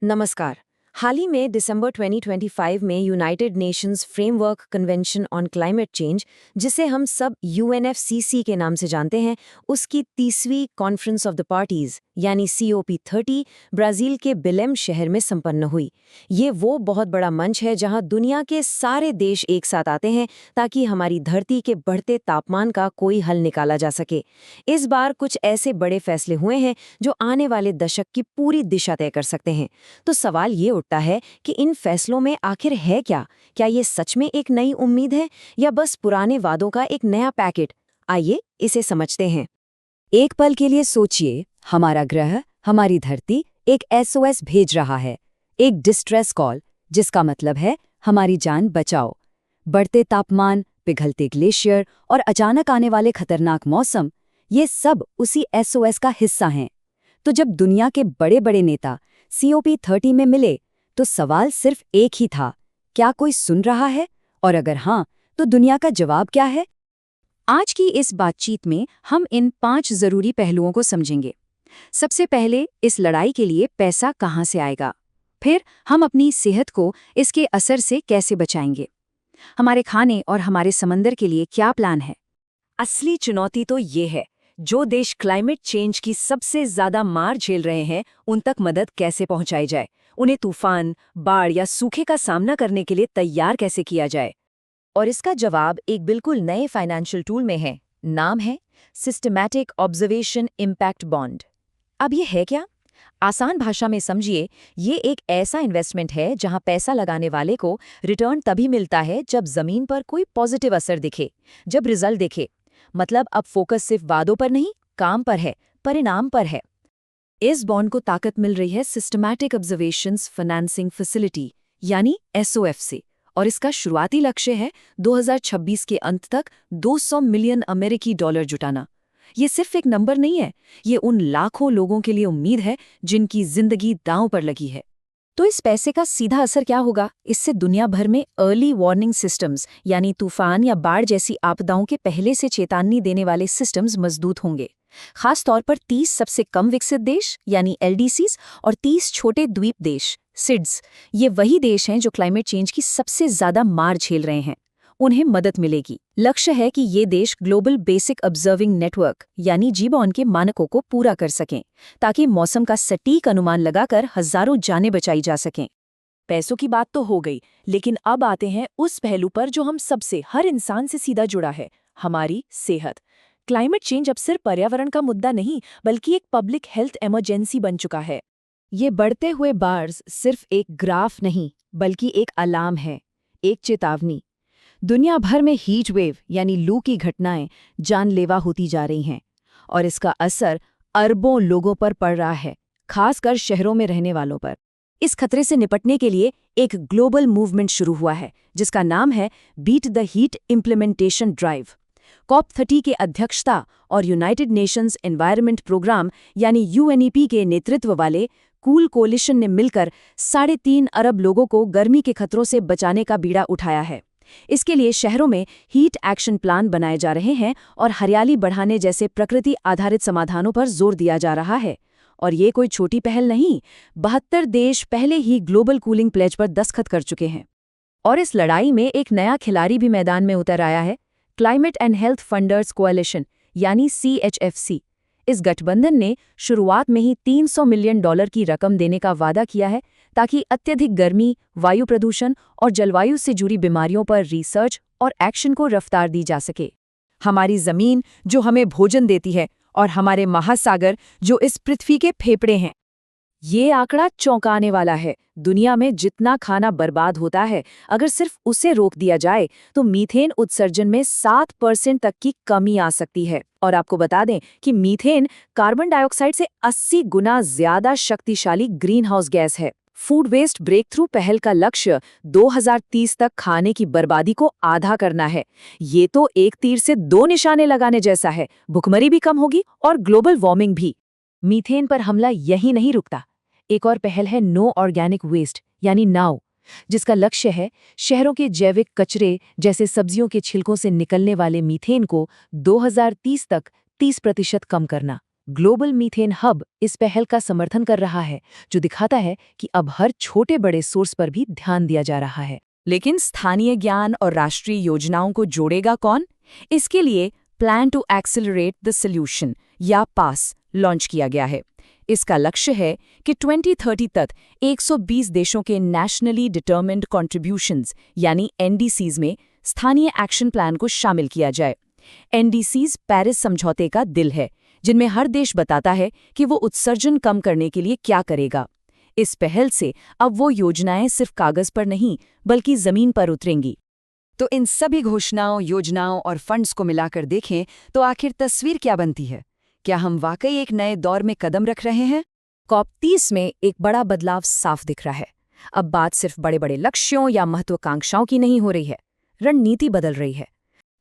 नमस्कार। हाल ही में दिसंबर 2025 में United Nations framework convention on climate change, जिसे हम सब यूएनएफसीसी के नाम से जानते हैं, उसकी 30वीं कॉन्फ्रेंस ऑफ द पार्टीज यानी COP30 ब्राजील के बेलेम शहर में संपन्न हुई। ये वो बहुत बड़ा मंच है जहां दुनिया के सारे देश एक साथ आते हैं ताकि हमारी धरती के बढ़ते तापमान का कोई हल निकाला जा सके। इस बार कुछ ऐसे बड़े फैसले हुए हैं जो आने वाले दशक की पूरी दिशा तय कर सकते हैं। तो सवाल ये उठता है कि इन फैसलों में आखिर है क्या? क्या ये सच में एक नई उम्मीद है या बस पुराने वादों का एक नया पैकेट? आइए इसे समझते हैं। एक पल के लिए सोचिए, हमारा ग्रह, हमारी धरती एक SOS भेज रहा है, एक डिस्ट्रेस कॉल, जिसका मतलब है हमारी जान बचाओ। बढ़ते तापमान, पिघलते ग्लेशियर और अचानक आने वाले खतरनाक मौसम, ये सब उसी SOS का हिस्सा हैं। तो जब दुनिया के बड़े बड़े नेता COP30 में मिले तो सवाल सिर्फ एक ही था, क्या कोई सुन रहा है? और अगर हाँ, तो दुनिया का जवाब क्या है? आज की इस बातचीत में हम इन 5 जरूरी पहलुओं को समझेंगे। सबसे पहले, इस लड़ाई के लिए पैसा कहाँ से आएगा? फिर हम अपनी सेहत को इसके असर से कैसे बचाएंगे? हमारे खाने और हमारे समंदर के लिए क्या प्लान है? असली चुनौती तो ये है, जो देश क्लाइमेट चेंज की सबसे ज्यादा मार झेल रहे हैं, उन तक मदद कैसे पहुंचाई जाए? उन्हें तूफान, बाढ़ या सूखे का सामना करने के लिए तैयार कैसे किया जाए? और इसका जवाब एक बिल्कुल नए फाइनेंशियल टूल में है। नाम है सिस्टमैटिक ऑब्जर्वेशन इम्पैक्ट बॉन्ड। अब ये है क्या? आसान भाषा में समझिए, ये एक ऐसा इन्वेस्टमेंट है जहां पैसा लगाने वाले को रिटर्न तभी मिलता है जब जमीन पर कोई पॉजिटिव असर दिखे, जब रिजल्ट दिखे। मतलब अब फोकस सिर्फ वादों पर नहीं, काम पर है, परिणाम पर है। इस बॉन्ड को ताकत मिल रही है सिस्टमैटिक ऑब्जर्वेशंस फाइनेंसिंग फैसिलिटी यानी SOF से, और इसका शुरुआती लक्ष्य है 2026 के अंत तक $200 मिलियन जुटाना। ये सिर्फ एक नंबर नहीं है, ये उन लाखों लोगों के लिए उम्मीद है जिनकी जिंदगी दांव पर लगी है। तो इस पैसे का सीधा असर क्या होगा? इससे दुनिया भर में अर्ली वार्निंग सिस्टम्स यानी तूफान या बाढ़ जैसी आपदाओं के पहले से चेतावनी देने वाले सिस्टम्स मजबूत होंगे। खास तौर पर 30 सबसे कम विकसित देश यानी LDCs और 30 छोटे द्वीप देश SIDS, ये वही देश हैं जो क्लाइमेट चेंज की सबसे ज्यादा मार झेल रहे हैं। उन्हें मदद मिलेगी। लक्ष्य है कि ये देश ग्लोबल बेसिक ऑब्जर्विंग नेटवर्क यानी GBON के मानकों को पूरा कर सकें, ताकि मौसम का सटीक अनुमान लगाकर हजारों जानें बचाई जा सकें। पैसों की बात तो हो गई, लेकिन अब आते हैं उस पहलू पर जो हम सबसे, हर इंसान से सीधा जुड़ा है, हमारी सेहत। क्लाइमेट चेंज अब सिर्फ पर्यावरण का मुद्दा नहीं, बल्कि एक पब्लिक हेल्थ इमरजेंसी बन चुका है। ये बढ़ते हुए बार्स सिर्फ एक ग्राफ नहीं, बल्कि एक अलार्म है, एक चेतावनी। दुनिया भर में हीट वेव यानी लू की घटनाएं जानलेवा होती जा रही हैं, और इसका असर अरबों लोगों पर पड़ रहा है, खासकर शहरों में रहने वालों पर। इस खतरे से निपटने के लिए एक ग्लोबल मूवमेंट शुरू हुआ है, जिसका नाम है beat the heat implementation drive. COP30 के अध्यक्षता और यूनाइटेड नेशंस एनवायरनमेंट प्रोग्राम यानी UNEP के नेतृत्व वाले कूल कोलिशन ने मिलकर 3.5 अरब लोगों को गर्मी के खतरों से बचाने का बीड़ा उठाया है। इसके लिए शहरों में हीट एक्शन प्लान बनाए जा रहे हैं और हरियाली बढ़ाने जैसे प्रकृति आधारित समाधानों पर जोर दिया जा रहा है। और ये कोई छोटी पहल नहीं, 72 देश पहले ही ग्लोबल कूलिंग प्लेज पर दस्तखत कर चुके हैं। और इस लड़ाई में एक नया खिलाड़ी भी मैदान में उतर आया है, climate and health funders coalition यानी CHFC। इस गठबंधन ने शुरुआत में ही $300 मिलियन की रकम देने का वादा किया है, ताकि अत्यधिक गर्मी, वायु प्रदूषण और जलवायु से जुड़ी बीमारियों पर रिसर्च और एक्शन को रफ्तार दी जा सके। हमारी जमीन जो हमें भोजन देती है और हमारे महासागर जो इस पृथ्वी के फेफड़े हैं, ये आंकड़ा चौंकाने वाला है। दुनिया में जितना खाना बर्बाद होता है, अगर सिर्फ उसे रोक दिया जाए तो मीथेन उत्सर्जन में 7% तक की कमी आ सकती है। और आपको बता दें कि मीथेन कार्बन डाइऑक्साइड से 80 गुना ज्यादा शक्तिशाली ग्रीन हाउस गैस है। फूड वेस्ट ब्रेक थ्रू पहल का लक्ष्य 2030 तक खाने की बर्बादी को आधा करना है। ये तो एक तीर से 2 निशाने लगाने जैसा है। भुखमरी भी कम होगी और ग्लोबल वार्मिंग भी। मीथेन पर हमला यही नहीं रुकता। एक और पहल है नो ऑर्गेनिक वेस्ट यानी नाउ, जिसका लक्ष्य है शहरों के जैविक कचरे जैसे सब्जियों के छिलकों से निकलने वाले मीथेन को 2030 तक 30% कम करना। ग्लोबल मीथेन हब इस पहल का समर्थन कर रहा है, जो दिखाता है कि अब हर छोटे बड़े सोर्स पर भी ध्यान दिया जा रहा है। लेकिन स्थानीय ज्ञान और राष्ट्रीय योजनाओं को जोड़ेगा कौन? इसके लिए plan to accelerate the solution या पास लॉन्च किया गया है। इसका लक्ष्य है कि 2030 तक 120 देशों के नेशनली डिटर्मिन्ड कॉन्ट्रीब्यूशंस यानी एनडीसीज में स्थानीय एक्शन प्लान को शामिल किया जाए। एनडीसीज पेरिस समझौते का दिल है, जिनमें हर देश बताता है कि वो उत्सर्जन कम करने के लिए क्या करेगा। इस पहल से अब वो योजनाएं सिर्फ कागज पर नहीं बल्कि जमीन पर उतरेंगी। तो इन सभी घोषणाओं, योजनाओं और फंड्स को मिलाकर देखें तो आखिर तस्वीर क्या बनती है? क्या हम वाकई एक नए दौर में कदम रख रहे हैं? COP 30 में एक बड़ा बदलाव साफ दिख रहा है। अब बात सिर्फ बड़े बड़े लक्ष्यों या महत्वाकांक्षाओं की नहीं हो रही है, रणनीति बदल रही है।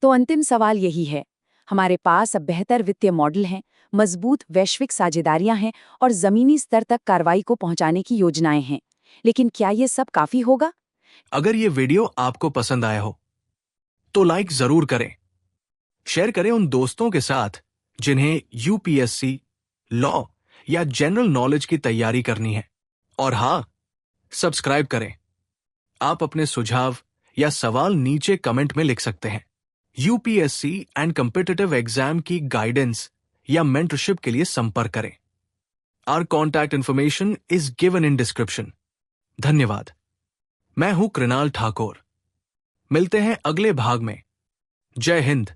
तो अंतिम सवाल यही है, हमारे पास अब बेहतर वित्तीय मॉडल हैं, मजबूत वैश्विक साझेदारियां हैं और जमीनी स्तर तक कार्रवाई को पहुंचाने की योजनाएं हैं। लेकिन क्या ये सब काफी होगा? अगर ये वीडियो आपको पसंद आया हो तो लाइक जरूर करें, शेयर करें उन दोस्तों के साथ जिन्हें यूपीएससी, लॉ या जनरल नॉलेज की तैयारी करनी है। और हाँ, सब्सक्राइब करें। आप अपने सुझाव या सवाल नीचे कमेंट में लिख सकते हैं। यूपीएससी एंड कॉम्पिटिटिव एग्जाम की गाइडेंस या मेंटरशिप के लिए संपर्क करें। Our contact information is given in description. धन्यवाद। मैं हूं कृणाल ठाकुर। मिलते हैं अगले भाग में। जय हिंद।